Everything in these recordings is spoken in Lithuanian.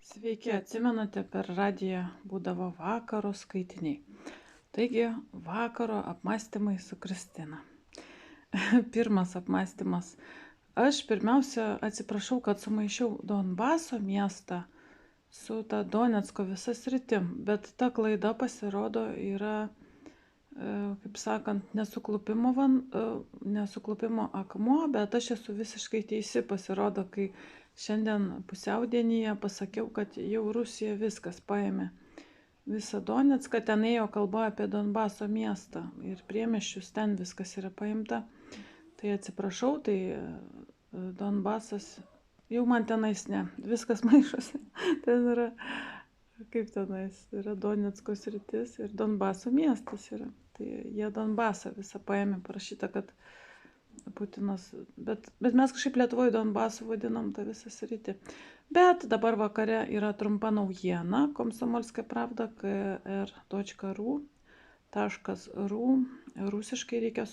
Sveiki, atsimenate, per radiją būdavo vakaro skaitiniai. Taigi, vakaro apmąstymai su Kristina. Pirmas apmąstymas. Aš pirmiausia atsiprašau, kad sumaišiau Donbaso miestą su ta Donecko visa sritim, bet ta klaida pasirodo yra, kaip sakant, nesuklupimo akmuo, bet aš esu visiškai teisi, pasirodo, kai šiandien pusiaudienyje pasakiau, kad jau Rusija viskas paėmė. Visą Donecką, ten ėjo kalba apie Donbaso miestą ir priemiesčius, ten viskas yra paimta. Tai atsiprašau, tai Donbasas, jau man tenais ne, viskas maišosi. Ten yra, kaip tenais, yra Donecko sritis ir Donbaso miestas yra. Tai jie Donbasą visą paėmė, parašyta, kad Putinas, bet mes kažkaip Lietuvoje Donbasu vadinam tą visą sritį. Bet dabar vakare yra trumpa naujiena, Komsomolskaya pravda, kr.ru, rusiškai reikia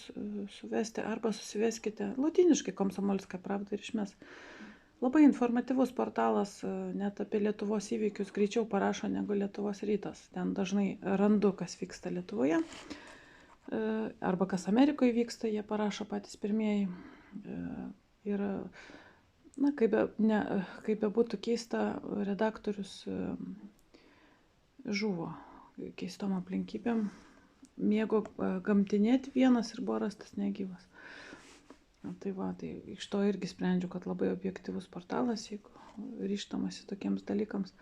suvesti arba susiveskite lotyniškai Komsomolskaya pravda ir išmes. Labai informatyvus portalas, net apie Lietuvos įvykius greičiau parašo negu Lietuvos rytas. Ten dažnai randu, kas vyksta Lietuvoje. Arba kas Amerikoje vyksta, jie parašo patys pirmieji. Ir, na, kaip be būtų keista, redaktorius žuvo keistom aplinkybėm. Mėgo gamtinėti vienas ir buvo rastas negyvas. Tai va, tai iš to irgi sprendžiu, kad labai objektyvus portalas, jeigu ryžtamasi tokiems dalykams.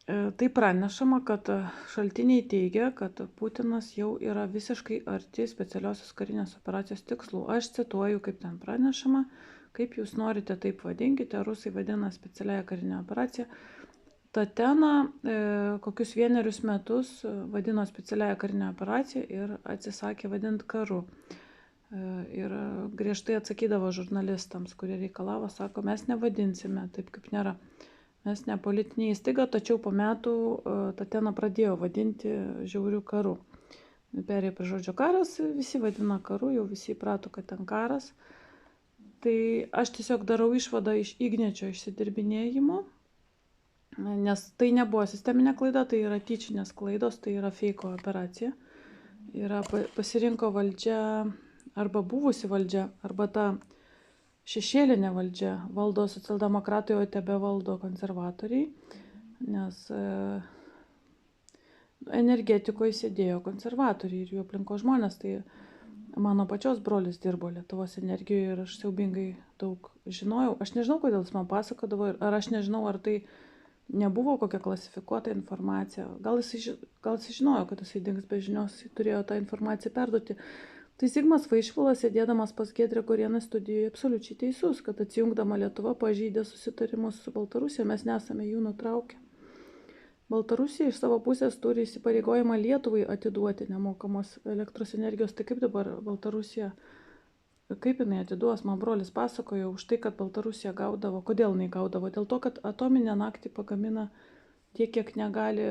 Tai pranešama, kad šaltiniai teigia, kad Putinas jau yra visiškai arti specialiosios karinės operacijos tikslų. Aš cituoju, kaip ten pranešama, kaip jūs norite taip vadinkite, rusai vadina specialiąją karinę operaciją. Tatena kokius 1 metus vadino specialiąją karinę operaciją ir atsisakė vadinti karu. Ir griežtai atsakydavo žurnalistams, kurie reikalavo, sako, mes nevadinsime taip, kaip nėra. Mes ne politinė įstaiga, tačiau po metų Tatena pradėjo vadinti žiaurių karų. Perėjo prie žodžio karas, visi vadina karu, jau visi įprato, kad ten karas. Tai aš tiesiog darau išvadą iš Ignečio išsidirbinėjimo, nes tai nebuvo sisteminė klaida, tai yra tyčinės klaidos, tai yra feiko operacija. Yra pasirinko valdžia, arba buvusi valdžia, arba ta šešėlinė valdžia valdo socialdemokratai, o tebe valdo konservatoriai, nes energetikoje sėdėjo konservatoriai ir jų aplinkos žmonės. Tai mano pačios brolis dirbo Lietuvos energijoje ir aš siaubingai daug žinojau. Aš nežinau, kodėl jis man pasakodavo, ar aš nežinau, ar tai nebuvo kokia klasifikuota informacija. Gal jis žinojo, kad jis dings be žinios, jis turėjo tą informaciją perduoti. Tai Zigmas Vaišvilas, sėdėdamas pas Giedrę Gorėną studijoje, absoliučiai teisus, kad atsijungdama Lietuva pažeidė susitarimus su Baltarusija, mes nesame jų nutraukę. Baltarusija iš savo pusės turi įsipareigojimą Lietuvai atiduoti nemokamos elektros energijos. Tai kaip dabar Baltarusija, kaip jinai atiduos, man brolis pasakojo už tai, kad Baltarusija gaudavo. Kodėl jinai gaudavo? Dėl to, kad atominę naktį pagamina tiek, kiek negali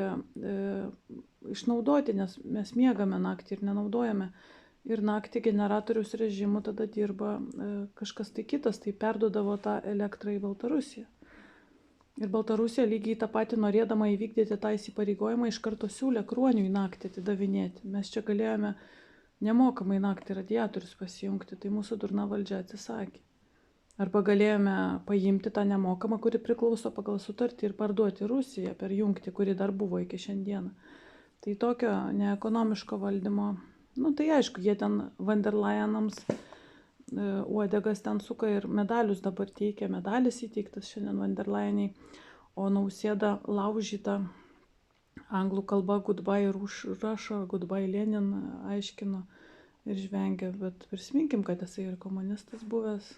išnaudoti, nes mes miegame naktį ir nenaudojame. Ir naktį generatoriaus režimu tada dirba kažkas tai kitas, tai perduodavo tą elektrą į Baltarusiją. Ir Baltarusija lygiai tą patį norėdama įvykdyti tą įsipareigojimą iš karto siūlė Kruoniui naktį atidavinėti. Mes čia galėjome nemokamai naktį radiatorius pasijungti, tai mūsų durna valdžia atsisakė. Arba galėjome paimti tą nemokamą, kuri priklauso pagal sutartį ir parduoti Rusiją per jungtį, kuri dar buvo iki šiandieną. Tai tokio neekonomiško valdymo. Nu, tai aišku, jie ten Van der Leyenams uodegas ten suka ir medalius dabar teikia. Medalis įteiktas šiandien Van der Leyeniai, o Nausėda laužyta anglų kalba Goodbye Russia, Goodbye Lenin aiškino ir žvengia. Bet prisiminkim, kad jisai ir komunistas buvęs.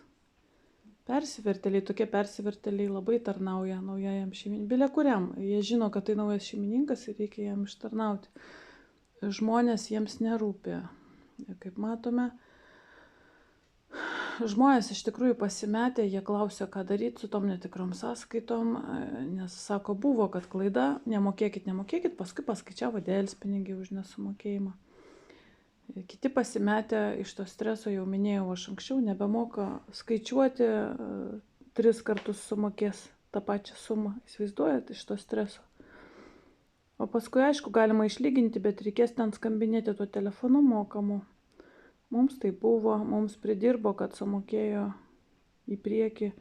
Persivertėliai, tokie persivertėliai labai tarnauja naujajam šeimininkui. Bile kuriam, jie žino, kad tai naujas šeimininkas ir reikia jam ištarnauti. Žmonės jiems nerūpi. Kaip matome, žmonės iš tikrųjų pasimetė, jie klausia, ką daryti su tom netikrom sąskaitom, nes sako, buvo, kad klaida, nemokėkit, paskui paskaičiavo delspinigiai už nesumokėjimą. Kiti pasimetę iš to streso, jau minėjau aš anksčiau, nebemoka skaičiuoti, 3 kartus sumokės tą pačią sumą. Įsivaizduojate iš to streso. O paskui, aišku, galima išlyginti, bet reikės ten skambinėti tuo telefonu mokamu. Mums tai buvo, mums pridirbo, kad sumokėjo į priekį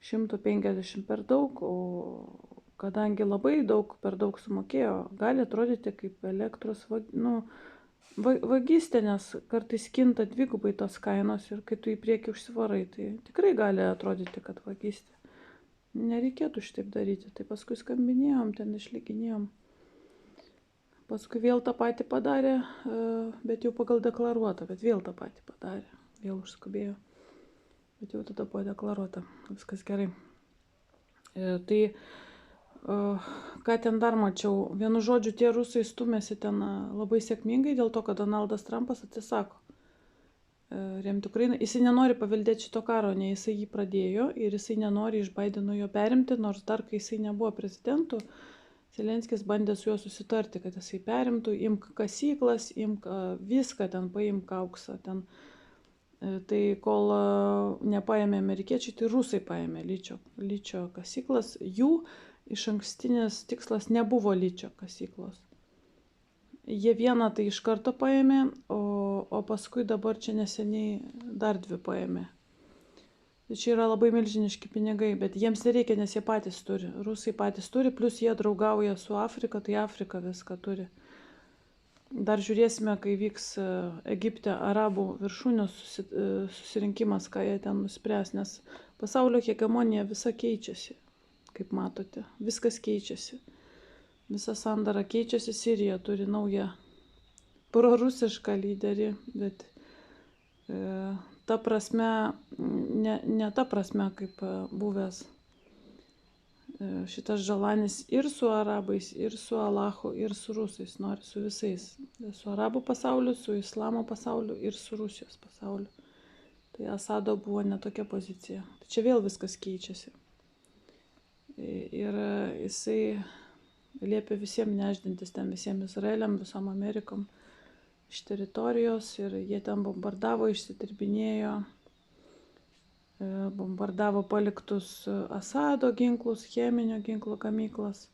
150 per daug, o kadangi labai daug per daug sumokėjo, gali atrodyti kaip elektros vagystė, nes kartais kinta dvigubai tos kainos ir kai tu į priekį užsivarai, tai tikrai gali atrodyti, kad vagystė. Nereikėtų šitaip daryti, tai paskui skambinėjom, ten išlyginėjom. Paskui vėl tą patį padarė, bet jau pagal deklaruotą, bet vėl tą patį padarė, vėl užskubėjo. Bet jau tada buvo deklaruota, viskas gerai. Tai ką ten dar mačiau, vienu žodžiu, tie rusai stumėsi ten labai sėkmingai dėl to, kad Donaldas Trumpas atsisako remti Ukrainą. Jisai nenori paveldėti šito karo, ne jisai jį pradėjo ir jisai nenori iš Baideno jo perimti, nors dar kai jisai nebuvo prezidentu, Zelenskis bandė su juo susitarti, kad jisai perimtų, imk kasyklas, imk viską, ten paimk auksą. Ten. Tai kol nepaėmė amerikiečiai, tai rusai paėmė ličio kasyklas. Jų iš ankstinis tikslas nebuvo ličio kasyklos. Jie vieną tai iš karto paėmė, o paskui dabar čia neseniai dar 2 paėmė. Tai čia yra labai milžiniški pinigai, bet jiems nereikia, nes jie patys turi. Rusai patys turi, plus jie draugauja su Afrika, tai Afrika viską turi. Dar žiūrėsime, kai vyks Egipte arabų viršūnių susirinkimas, ką jie ten nuspręs, nes pasaulio hegemonija visa keičiasi, kaip matote. Viskas keičiasi. Visa sandara keičiasi, Sirija turi naują prorusišką lyderį, bet ta prasme, ne ta prasme, kaip buvęs šitas Žalanis ir su arabais, ir su Allahu, ir su rusais, nori su visais. Su arabų pasauliu, su islamo pasauliu ir su Rusijos pasauliu. Tai Asado buvo netokia pozicija. Tai čia vėl viskas keičiasi. Ir jisai liepė visiems neždintis ten, visiems Izraeliam, visom Amerikom iš teritorijos ir jie ten bombardavo, išsitirbinėjo, bombardavo paliktus Asado ginklus, cheminio ginklo gamyklas,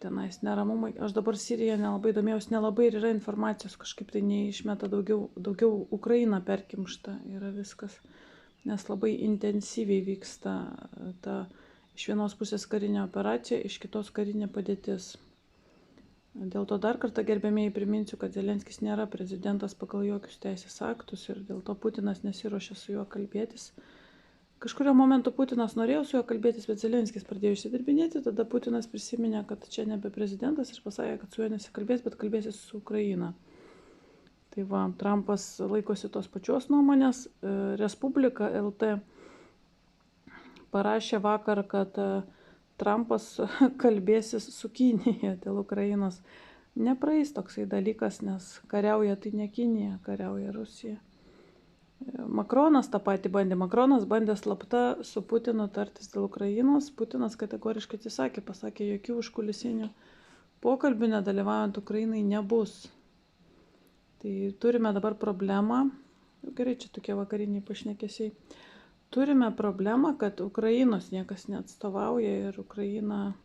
tenais neramumai. Aš dabar Siriją nelabai domėjausi, nelabai ir yra informacijos, kažkaip tai neišmeta daugiau Ukraina perkimšta yra viskas, nes labai intensyviai vyksta ta iš vienos pusės karinė operacija, iš kitos karinė padėtis. Dėl to dar kartą, gerbėmėjai, priminsiu, kad Zelenskis nėra prezidentas pagal jokius teisės aktus ir dėl to Putinas nesiruošia su juo kalbėtis. Kažkurio momentu Putinas norėjo su juo kalbėtis, bet Zelenskis pradėjo išsidirbinėti, tada Putinas prisiminė, kad čia nebe prezidentas ir pasakė, kad su juo nesikalbės, bet kalbėsis su Ukraina. Tai va, Trumpas laikosi tos pačios nuomonės. Respublika LT parašė vakar, kad Trumpas kalbėsis su Kinija dėl Ukrainos. Nepraeis toksai dalykas, nes kariauja tai ne Kinija, kariauja Rusija. Makronas tą patį bandė. Makronas bandė slapta su Putinu tartis dėl Ukrainos. Putinas kategoriškai atsisakė, pasakė, jokių užkulisinių pokalbių nedalyvaujant Ukrainai nebus. Tai turime dabar problemą. Gerai, čia tokie vakariniai pašnekesiai. Turime problemą, kad Ukrainos niekas neatstovauja ir Ukraina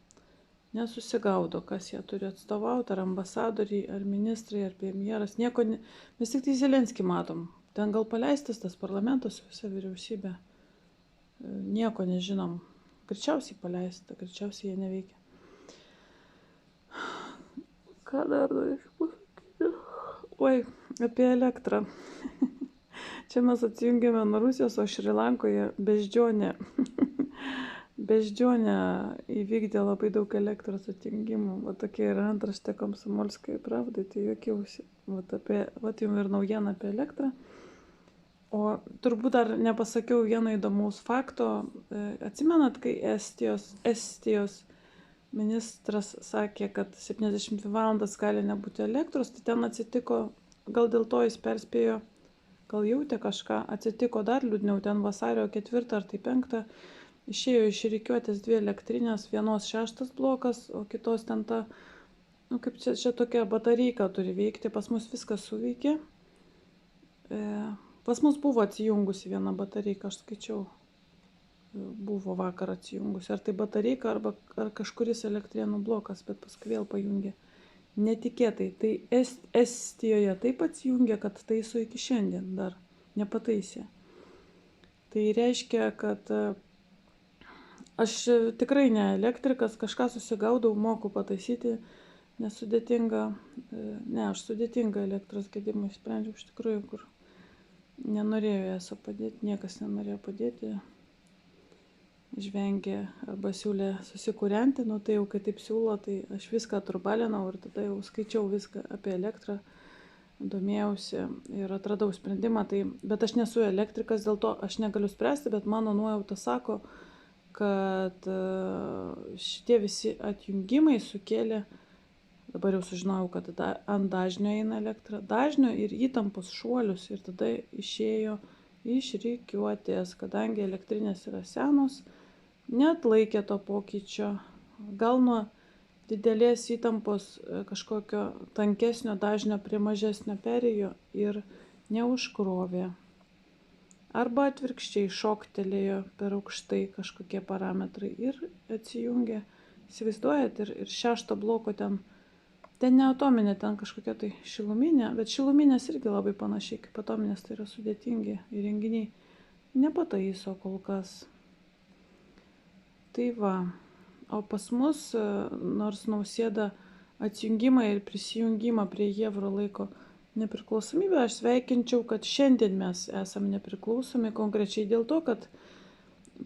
nesusigaudo, kas ją turi atstovauti, ar ambasadoriai, ar ministrai, ar premjeras. Nieko mes tik tai Zelenskį matom. Ten gal paleistas tas parlamentas su visa vyriausybė. Nieko nežinom. Greičiausiai paleista, greičiausiai jie neveikia. Ką dar norėčiau pasakyti? Oi, apie elektrą. Čia mes atsijungėme nuo Rusijos, o Šri Lankoje beždžionė įvykdė labai daug elektros atjungimų. Va tokia yra antraštė Komsomolskoje pravdai, tai juokiausi. Va jums ir naujiena apie elektrą. O turbūt dar nepasakiau vieno įdomaus fakto. Atsimenat, kai Estijos ministras sakė, kad 72 valandas gali nebūti elektros, tai ten atsitiko, gal dėl to jis perspėjo, gal jautė kažką, atsitiko dar liūdniau, ten vasario 4 ar tai 5 išėjo iš rikiuotės 2 elektrinės, vienos 6 blokas, o kitos ten ta, kaip čia tokia batareika turi veikti, pas mus viskas suveikė. Pas mus buvo atsijungusi viena batareika, aš skaičiau. buvo vakar atsijungusi. Ar tai batareika, ar kažkuris Elektrėnų blokas, bet paskui vėl pajungė. Netikėtai. Tai Estijoje taip atsijungė, kad taiso iki šiandien dar. Nepataisė. Tai reiškia, kad aš tikrai ne elektrikas, kažką susigaudau, moku pataisyti, nesudėtinga. Ne, aš sudėtinga elektros gedimą išsprendžiau iš tikrųjų, kur nenorėjo eso padėti, niekas nenorėjo padėti. Žvengė arba siūlė susikūrenti, nu tai jau kai taip siūlo, tai aš viską turbalinau ir tada jau skaičiau viską apie elektrą, domėjausi ir atradau sprendimą. Tai, bet aš nesu elektrikas, dėl to aš negaliu spręsti, bet mano nuojauta sako, kad šitie visi atjungimai sukėlė, dabar jau sužinojau, kad ant dažnio eina elektra, dažnio ir įtampos šuolius ir tada išėjo iš rikiuotės, kadangi elektrinės yra senos, neatlaikė to pokyčio, gal nuo didelės įtampos kažkokio tankesnio dažnio prie mažesnio perėjo ir neužkrovė. Arba atvirkščiai šoktelėjo per aukštai kažkokie parametrai ir atsijungė. Įsivaizduojat, ir 6 bloko ten ne atominė, ten kažkokia tai šiluminė, bet šiluminės irgi labai panašiai kaip atominės, tai yra sudėtingi įrenginiai. Nepataiso kol kas. Tai va, o pas mus, nors Nausėda atsijungimą ir prisijungimą prie Jevro laiko nepriklausomybę, aš sveikinčiau, kad šiandien mes esame nepriklausomi, konkrečiai dėl to, kad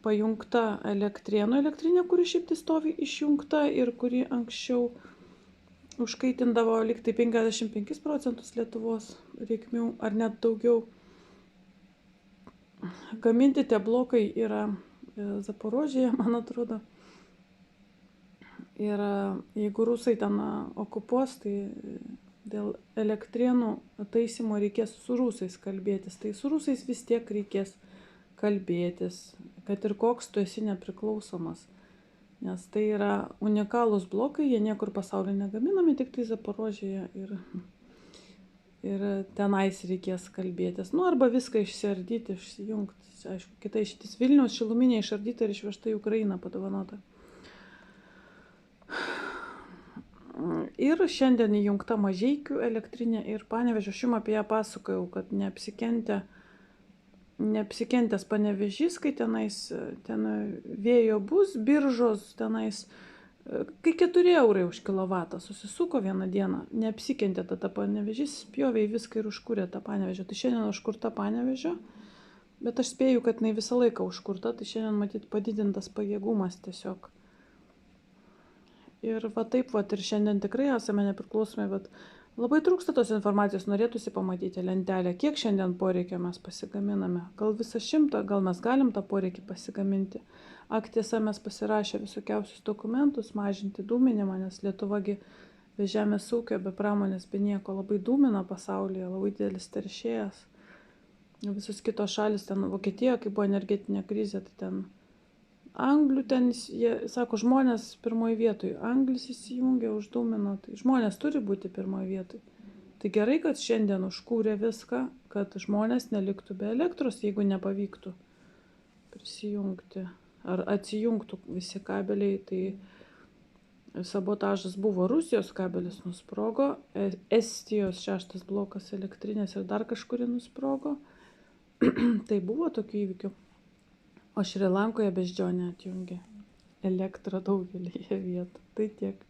pajungta Elektrėnų elektrinė, kuri šiaip tai stovi išjungta ir kuri anksčiau užkaitindavo lyg tai 55% Lietuvos reikmių, ar net daugiau. Gaminti tie blokai yra Zaporožėje, man atrodo. Ir jeigu rusai ten okupuos, tai dėl Elektrėnų taisymo reikės su rusais kalbėtis. Tai su rusais vis tiek reikės kalbėtis, kad ir koks tu esi nepriklausomas. Nes tai yra unikalūs blokai, jie niekur pasaulyje negaminami, tik tai Zaporožėje ir tenais reikės kalbėtis. Nu, arba viską išsiardyti, išsijungti. Aišku, kita išeitis Vilniaus šiluminė išardyta ir išvežta į Ukrainą padovanota. Ir šiandien įjungta Mažeikių elektrinė ir Panevėžio, aš jums apie ją pasakojau, kad neapsikentęs Panevėžys, kai tenais ten vėjo bus, biržos tenais, kai 4 eurai už kilovatą susisuko vieną dieną, neapsikentė tada Panevėžys, spjovė į viską ir užkūrė tą Panevėžio. Tai šiandien užkurta Panevėžio, bet aš spėju, kad jinai visą laiką užkurta, tai šiandien matyt padidintas pajėgumas tiesiog. Ir va taip, va, ir šiandien tikrai esame nepriklausomi, bet labai trūksta tos informacijos, norėtųsi pamatyti lentelę, kiek šiandien poreikio mes pasigaminame. Gal visą 100, gal mes galim tą poreikį pasigaminti. Tiesa, mes pasirašę visokiausius dokumentus, mažinti dūminimą, nes Lietuvagi be žemės ūkio, be pramonės, be nieko labai dūmina pasaulyje, labai didelis teršėjas. Visos kitos šalis, ten Vokietijoje, kai buvo energetinė krizė, tai ten Anglių ten, jie sako, žmonės pirmoje vietoje. Anglis įsijungia, uždūmino, tai žmonės turi būti pirmoje vietoje. Tai gerai, kad šiandien užkūrė viską, kad žmonės neliktų be elektros, jeigu nepavyktų prisijungti. Ar atsijungtų visi kabeliai, tai sabotažas buvo, Rusijos kabelis nusprogo, Estijos 6 blokas elektrinės ir dar kažkuri nusprogo. Tai buvo tokių įvykių. O Šri Lankoje beždžionė atjungė elektrą daugelį vietų. Tai tiek.